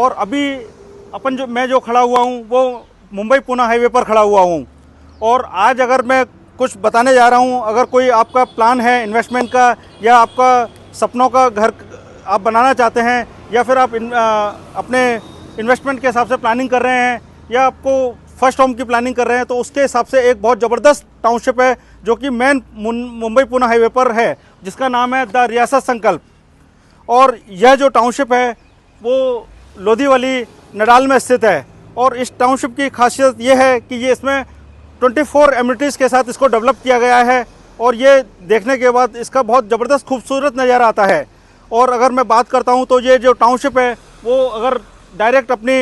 और अभी मैं जो खड़ा हुआ हूँ वो मुंबई पुणे हाईवे पर खड़ा हुआ हूँ। और आज अगर मैं कुछ बताने जा रहा हूँ, अगर कोई आपका प्लान है इन्वेस्टमेंट का या आपका सपनों का घर आप बनाना चाहते हैं या फिर आप अपने इन्वेस्टमेंट के हिसाब से प्लानिंग कर रहे हैं या आपको फर्स्ट होम की प्लानिंग कर रहे हैं, तो उसके हिसाब से एक बहुत ज़बरदस्त टाउनशिप है जो कि मेन मुंबई पुणे हाईवे पर है, जिसका नाम है द रियासत संकल्प। और यह जो टाउनशिप है वो लोधीवाली नडाल में स्थित है। और इस टाउनशिप की खासियत ये है कि ये इसमें 24 एमिनिटीज़ के साथ इसको डेवलप किया गया है और ये देखने के बाद इसका बहुत ज़बरदस्त खूबसूरत नज़ारा आता है। और अगर मैं बात करता हूँ तो ये जो टाउनशिप है वो अगर डायरेक्ट अपनी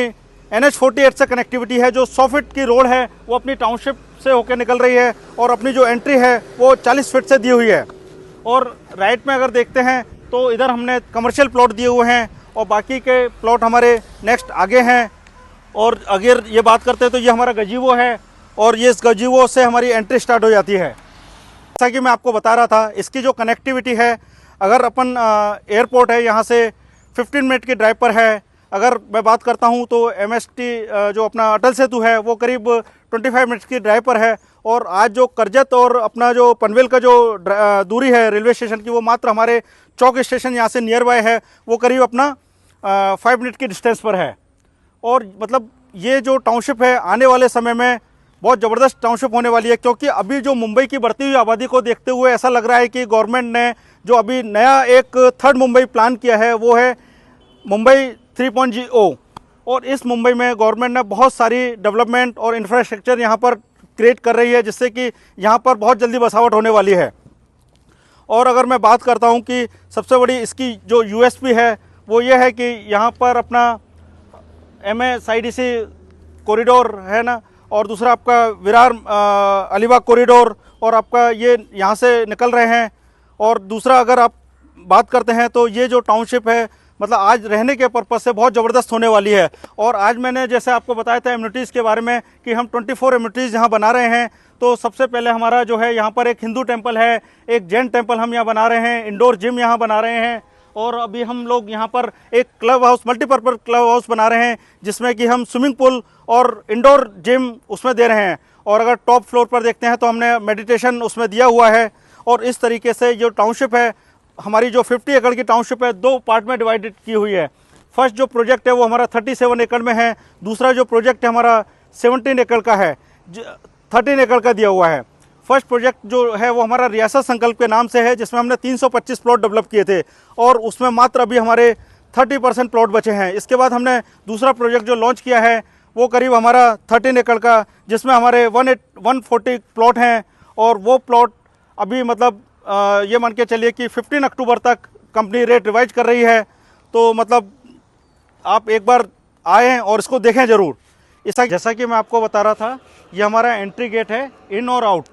NH48 से कनेक्टिविटी है, जो 100 फीट की रोड है वो अपनी टाउनशिप से होकर निकल रही है और अपनी जो एंट्री है वो 40 फीट से दी हुई है। और राइट में अगर देखते हैं तो इधर हमने कमर्शियल प्लॉट दिए हुए हैं और बाकी के प्लॉट हमारे नेक्स्ट आगे हैं। और अगर ये बात करते हैं तो ये हमारा गजीवो है और ये इस गजीवो से हमारी एंट्री स्टार्ट हो जाती है। जैसा कि मैं आपको बता रहा था, इसकी जो कनेक्टिविटी है, अगर अपन एयरपोर्ट है यहाँ से 15 मिनट की ड्राइव पर है। अगर मैं बात करता हूँ तो MST जो अपना अटल सेतु है वो करीब 25 मिनट की ड्राइव पर है। और आज जो करजत और अपना जो पनवेल का जो दूरी है रेलवे स्टेशन की, वो मात्र हमारे चौक स्टेशन यहाँ से नियर बाय है, वो करीब अपना 5 मिनट की डिस्टेंस पर है। और मतलब ये जो टाउनशिप है आने वाले समय में बहुत ज़बरदस्त टाउनशिप होने वाली है, क्योंकि अभी जो मुंबई की बढ़ती हुई आबादी को देखते हुए ऐसा लग रहा है कि गवर्नमेंट ने जो अभी नया एक थर्ड मुंबई प्लान किया है वो है मुंबई 3.0। और इस मुंबई में गवर्नमेंट ने बहुत सारी डेवलपमेंट और इंफ्रास्ट्रक्चर यहाँ पर क्रिएट कर रही है, जिससे कि यहाँ पर बहुत जल्दी बसावट होने वाली है। और अगर मैं बात करता हूँ कि सबसे बड़ी इसकी जो USP है वो ये है कि यहाँ पर अपना MSIDC कॉरिडोर है ना, और दूसरा आपका विरार अलीबाग कॉरिडोर, और आपका ये यहाँ से निकल रहे हैं। और दूसरा अगर आप बात करते हैं तो ये जो टाउनशिप है मतलब आज रहने के पर्पज़ से बहुत ज़बरदस्त होने वाली है। और आज मैंने जैसे आपको बताया था एम्यूनिटीज़ के बारे में कि हम 24 एम्यूनिटीज़ यहाँ बना रहे हैं। तो सबसे पहले हमारा जो है यहाँ पर एक हिंदू टेम्पल है, एक जैन टेम्पल हम यहाँ बना रहे हैं, इंडोर जिम यहाँ बना रहे हैं। और अभी हम लोग यहाँ पर एक club house, multipurpose club house बना रहे हैं, जिसमें कि हम स्विमिंग पूल और इंडोर जिम उसमें दे रहे हैं। और अगर टॉप फ्लोर पर देखते हैं तो हमने मेडिटेशन उसमें दिया हुआ है। और इस तरीके से जो टाउनशिप है हमारी, जो 50 एकड़ की टाउनशिप है, 2 पार्ट में डिवाइडेड की हुई है। फर्स्ट जो प्रोजेक्ट है वो हमारा 37 एकड़ में है, दूसरा जो प्रोजेक्ट है हमारा 17 एकड़ का है, 13 एकड़ का दिया हुआ है। फर्स्ट प्रोजेक्ट जो है वो हमारा रियासत संकल्प के नाम से है, जिसमें हमने 325 प्लॉट डेवलप किए थे और उसमें मात्र अभी हमारे 30% प्लॉट बचे हैं। इसके बाद हमने दूसरा प्रोजेक्ट जो लॉन्च किया है वो करीब हमारा 13 एकड़ का, जिसमें हमारे 140 प्लॉट हैं। और वो प्लॉट अभी मतलब ये मान के चलिए कि 15 अक्टूबर तक कंपनी रेट रिवाइज कर रही है। तो मतलब आप एक बार आएँ और इसको देखें ज़रूर। इसका जैसा कि मैं आपको बता रहा था, ये हमारा एंट्री गेट है इन और आउट,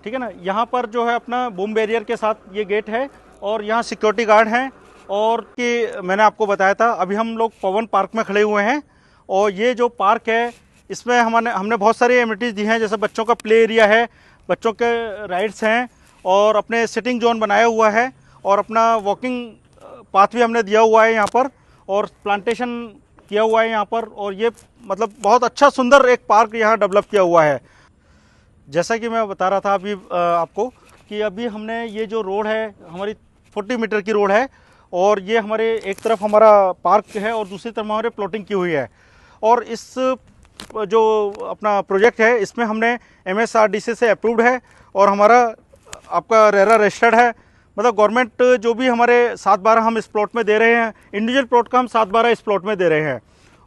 ठीक है ना। यहाँ पर जो है अपना बूम बैरियर के साथ ये गेट है और यहाँ सिक्योरिटी गार्ड हैं। और कि मैंने आपको बताया था अभी हम लोग पवन पार्क में खड़े हुए हैं। और ये जो पार्क है इसमें हमने बहुत सारी एमिनिटीज़ दी हैं, जैसे बच्चों का प्ले एरिया है, बच्चों के राइड्स हैं और अपने सिटिंग जोन बनाया हुआ है और अपना वॉकिंग पाथ भी हमने दिया हुआ है यहाँ पर, और प्लांटेशन किया हुआ है यहाँ पर। और ये मतलब बहुत अच्छा सुंदर एक पार्क यहाँ डेवलप किया हुआ है। जैसा कि मैं बता रहा था अभी आपको कि अभी हमने ये जो रोड है हमारी 40 मीटर की रोड है और ये हमारे एक तरफ हमारा पार्क है और दूसरी तरफ हमारे प्लॉटिंग की हुई है। और इस जो अपना प्रोजेक्ट है इसमें हमने MSRDC से अप्रूव्ड है और हमारा आपका रेरा रजिस्टर्ड है। मतलब गवर्नमेंट जो भी हमारे 7/12 हम इस प्लॉट में दे रहे हैं, इंडिविजुअल प्लॉट का हम 7/12 इस प्लॉट में दे रहे हैं।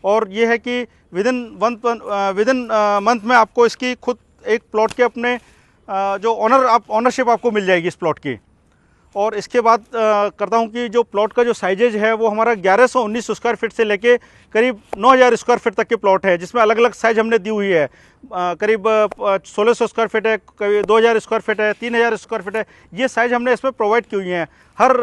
और ये है कि विदिन मंथ में आपको इसकी खुद एक प्लॉट के अपने जो ऑनरशिप आपको मिल जाएगी इस प्लॉट की। और इसके बाद करता हूँ कि जो प्लॉट का जो साइजेज है वो हमारा 1119 स्क्वायर फीट से लेके करीब 9000 स्क्वायर फीट तक के प्लॉट है, जिसमें अलग अलग साइज हमने दी हुई है। करीब 1600 स्क्वायर फीट है, करीब 2000 स्क्वायर फीट है, 3000 स्क्वायर फीट है। ये साइज हमने इसमें प्रोवाइड की हुई हैं। हर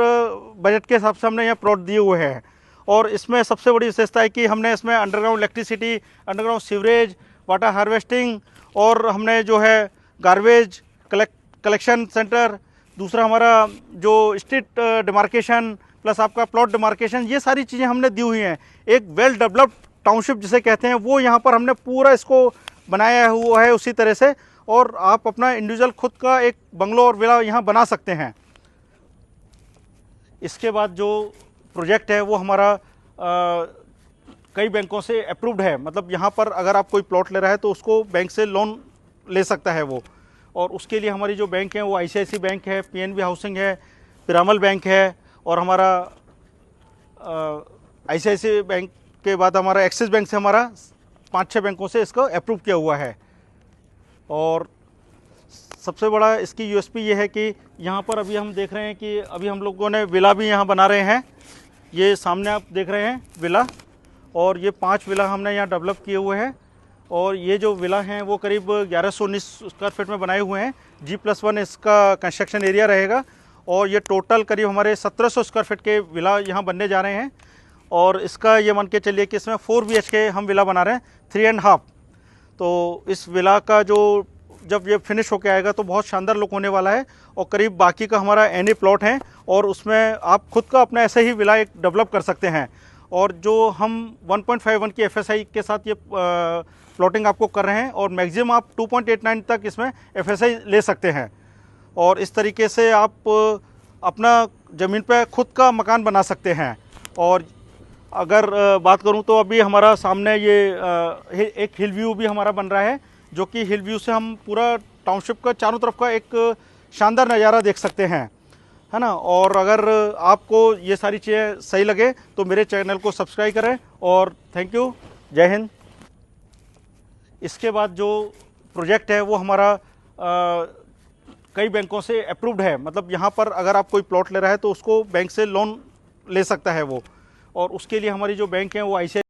बजट के हिसाब से हमने यहाँ प्लॉट दिए हुए हैं। और इसमें सबसे बड़ी विशेषता है कि हमने इसमें underground electricity, underground sewerage, water harvesting और हमने जो है गार्बेज कलेक्शन सेंटर, दूसरा हमारा जो स्ट्रीट डिमार्केशन, प्लस आपका प्लॉट डिमार्केशन, ये सारी चीज़ें हमने दी हुई हैं। एक वेल डेवलप्ड टाउनशिप जिसे कहते हैं वो यहाँ पर हमने पूरा इसको बनाया हुआ है उसी तरह से, और आप अपना इंडिविजुअल खुद का एक बंगलो और विला यहाँ बना सकते हैं। इसके बाद जो प्रोजेक्ट है वो हमारा कई बैंकों से अप्रूव्ड है, मतलब यहाँ पर अगर आप कोई प्लॉट ले रहा है तो उसको बैंक से लोन ले सकता है वो, और उसके लिए हमारी जो बैंक है वो ICICI बैंक है, PNB हाउसिंग है, पिरामल बैंक है, और हमारा ICICI बैंक के बाद हमारा एक्सिस बैंक से हमारा 5-6 बैंकों से इसको अप्रूव किया हुआ है। और सबसे बड़ा इसकी USP ये है कि यहाँ पर अभी हम देख रहे हैं कि अभी हम लोगों ने विला भी यहाँ बना रहे हैं। ये सामने आप देख रहे हैं विला, और ये 5 विला हमने यहाँ डेवलप किए हुए हैं, और ये जो विला हैं वो करीब 1119 स्क्वायर फीट में बनाए हुए हैं। G+1 इसका कंस्ट्रक्शन एरिया रहेगा, और ये टोटल करीब हमारे 1700 स्क्वायर फीट के विला यहाँ बनने जा रहे हैं। और इसका ये मान के चलिए कि इसमें 4 BHK हम विला बना रहे हैं, 3.5। तो इस विला का जो जब ये फिनिश होके आएगा तो बहुत शानदार लुक होने वाला है, और करीब बाकी का हमारा एनी प्लॉट है, और उसमें आप खुद का अपना ऐसे ही विला एक डेवलप कर सकते हैं। और जो हम 1.51 की FSI के साथ ये प्लॉटिंग आपको कर रहे हैं, और मैक्सिमम आप 2.89 तक इसमें FSI ले सकते हैं। और इस तरीके से आप अपना ज़मीन पे खुद का मकान बना सकते हैं। और अगर बात करूं तो अभी हमारा सामने ये एक हिल व्यू भी हमारा बन रहा है, जो कि हिल व्यू से हम पूरा टाउनशिप का चारों तरफ का एक शानदार नज़ारा देख सकते हैं, है ना। और अगर आपको ये सारी चीज़ें सही लगे तो मेरे चैनल को सब्सक्राइब करें, और थैंक यू, जय हिंद। इसके बाद जो प्रोजेक्ट है वो हमारा कई बैंकों से अप्रूव्ड है, मतलब यहाँ पर अगर आप कोई प्लॉट ले रहा है तो उसको बैंक से लोन ले सकता है वो, और उसके लिए हमारी जो बैंक है वो ICICI